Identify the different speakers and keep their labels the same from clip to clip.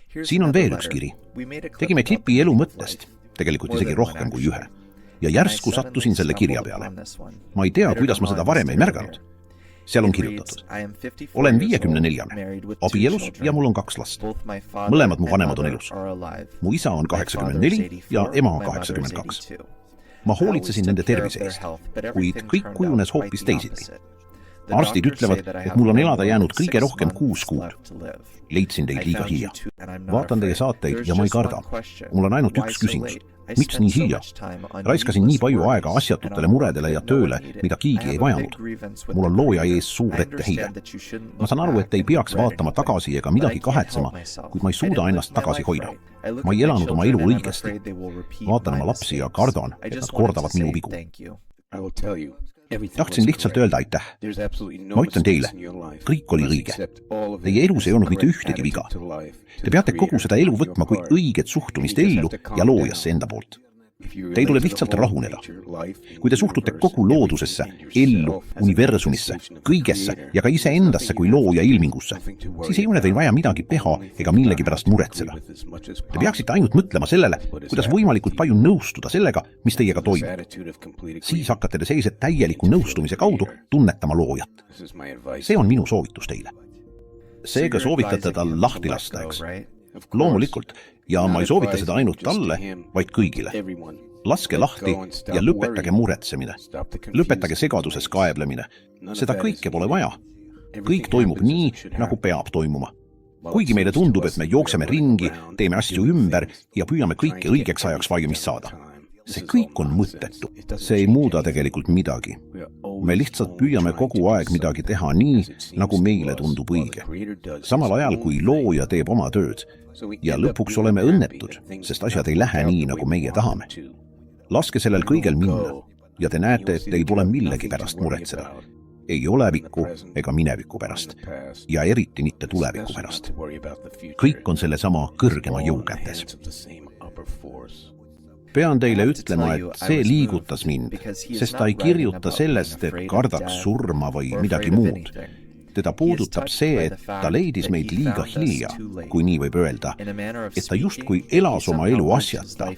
Speaker 1: Siin on veel üks kiri. Tegime klipi elu mõttest, tegelikult isegi rohkem kui ühe. Ja järsku sattusin selle kirja peale. Ma ei tea, kuidas ma seda varem ei märganud. Seal on kirjutatud. Olen 54, abielus ja mul on 2 last. Mõlemad mu vanemad on elus. Mu isa on 84 ja ema 82. Ma hoolitsesin nende tervise eest, kuid kõik kujunes hoopis teisiti. Arstid ütlevad, et mul on elada jäänud kõige rohkem 6 kuud. Leidsin teid liiga hilja. Vaatan teie saateid ja ma ei karda. Mul on ainult üks küsimus. Miks nii hilja? Raiskasin nii palju aega asjatutele muredele ja tööle, mida keegi ei vajanud. Mul on looja ees suur etteheide. Ma saan aru, et ei peaks vaatama tagasi ega midagi kahetsema, kuid ma ei suuda ennast tagasi hoida. Ma ei elanud oma elu õigesti. Vaatan oma lapsi ja kardan, et nad kordavad minu vigu. Tahtsin lihtsalt öelda aitäh. Ma ütlen teile, kõik oli õige. Teie elus ei olnud mitte ühtegi viga. Te peate kogu seda elu võtma kui õiget suhtumist ellu ja loojasse enda poolt. Te ei tule lihtsalt rahuneda. Kui te suhtute kogu loodusesse, ellu, universumisse, kõigesse ja ka iseendasse kui looja ilmingusse, siis ei ole teil vaja midagi teha ega millegi pärast muretseda. Te peaksite ainult mõtlema sellele, kuidas võimalikult palju nõustuda sellega, mis teiega toimub. Siis hakkate te sellise täieliku nõustumise kaudu tunnetama loojat. See on minu soovitus teile. Seega soovitate tal lahti lasta, eks? Loomulikult, ja ma ei soovita seda ainult talle, vaid kõigile. Laske lahti ja lõpetage muretsemine. Lõpetage segaduses kaeblemine. Seda kõike pole vaja. Kõik toimub nii, nagu peab toimuma. Kuigi meile tundub, et me jookseme ringi, teeme asju ümber ja püüame kõike õigeks ajaks valmis saada. See kõik on mõttetu. See ei muuda tegelikult midagi. Me lihtsalt püüame kogu aeg midagi teha nii, nagu meile tundub õige. Samal ajal, kui looja teeb oma tööd. Ja lõpuks oleme õnnetud, sest asjad ei lähe nii, nagu meie tahame. Laske sellel kõigel minna ja te näete, et ei pole millegi pärast muretseda. Ei oleviku ega mineviku pärast ja eriti mitte tuleviku pärast. Kõik on selle sama kõrgema jõu kätes. Pean teile ütlema, et see liigutas mind, sest ta ei kirjuta sellest, et kardaks surma või midagi muud. Teda puudutab see, et ta leidis meid liiga hilja, kui nii võib öelda, et ta justkui elas oma elu asjata.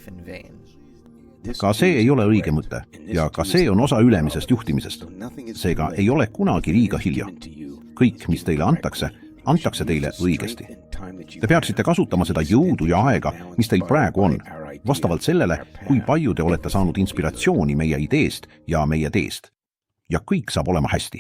Speaker 1: Ka see ei ole õige mõte ja ka see on osa ülemisest juhtimisest. Seega ei ole kunagi liiga hilja. Kõik, mis teile antakse teile õigesti. Te peaksite kasutama seda jõudu ja aega, mis teil praegu on, vastavalt sellele, kui palju te olete saanud inspiratsiooni meie ideest ja meie teest. Ja kõik saab olema hästi.